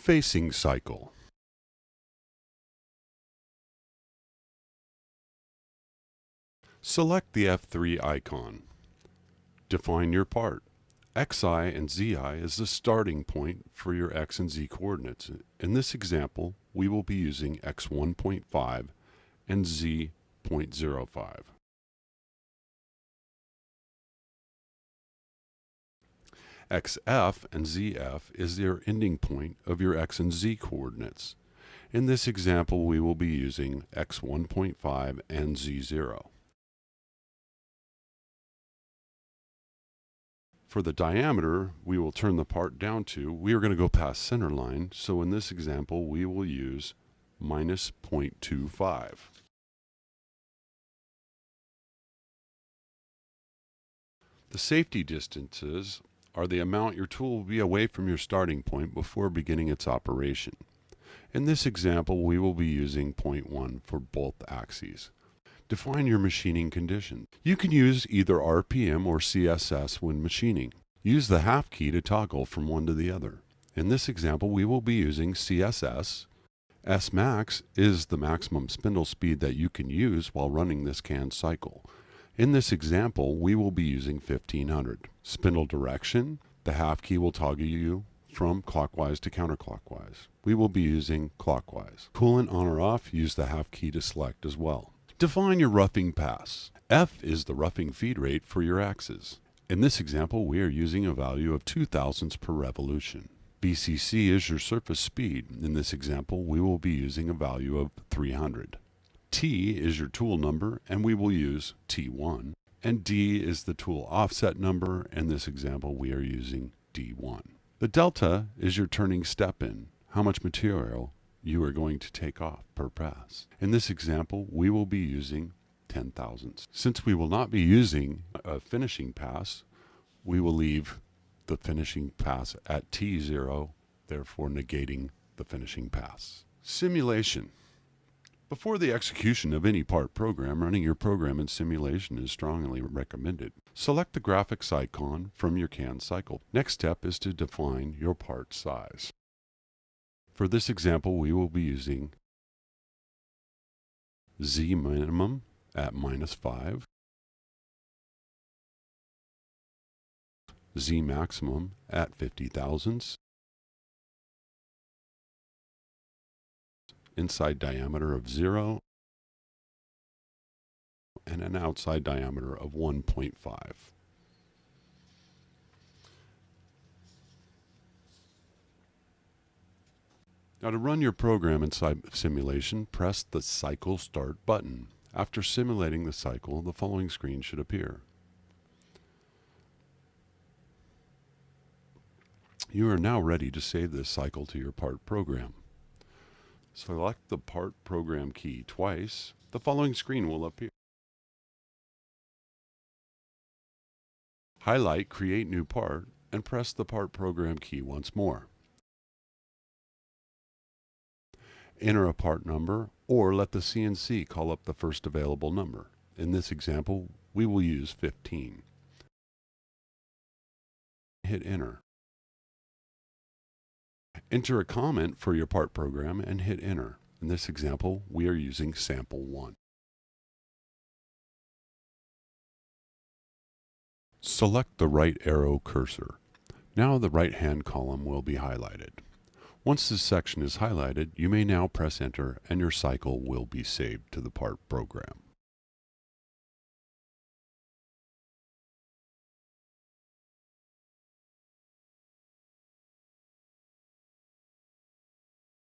Facing cycle. Select the F3 icon. Define your part. Xi and Zi is the starting point for your X and Z coordinates. In this example, we will be using X 1.5 and Z 0.05. XF and ZF is their ending point of your X and Z coordinates. In this example, we will be using X 1.5 and Z0. For the diameter, we will turn the part down to, we are going to go past center line, so in this example, we will use minus 0.25. The safety distances are the amount your tool will be away from your starting point before beginning its operation. In this example, we will be using 0.1 for both axes. Define your machining condition. You can use either RPM or CSS when machining. Use the half key to toggle from one to the other. In this example, we will be using CSS. Smax is the maximum spindle speed that you can use while running this canned cycle. In this example, we will be using 1500. Spindle direction, the half key will toggle you from clockwise to counterclockwise. We will be using clockwise. Coolant on or off, use the half key to select as well. Define your roughing pass. F is the roughing feed rate for your axes. In this example, we are using a value of 2 thousandths per revolution. BCC is your surface speed. In this example, we will be using a value of 300. T is your tool number, and we will use T1. And D is the tool offset number. In this example, we are using D1. The delta is your turning step in, how much material you are going to take off per pass. In this example, we will be using 10 thousandths. Since we will not be using a finishing pass, we will leave the finishing pass at T0, therefore negating the finishing pass. Simulation. Before the execution of any part program, running your program in simulation is strongly recommended. Select the graphics icon from your canned cycle. Next step is to define your part size. For this example, we will be using Z minimum at -5, Z maximum at 50 thousandths, inside diameter of 0, and an outside diameter of 1.5. Now to run your program inside simulation, press the Cycle Start button. After simulating the cycle, the following screen should appear. You are now ready to save this cycle to your part program. Select the part program key twice. The following screen will appear. Highlight Create New Part and press the part program key once more. Enter a part number or let the CNC call up the first available number. In this example, we will use 15. Hit Enter. Enter a comment for your part program and hit Enter. In this example, we are using sample 1. Select the right arrow cursor. Now the right-hand column will be highlighted. Once this section is highlighted, you may now press Enter and your cycle will be saved to the part program.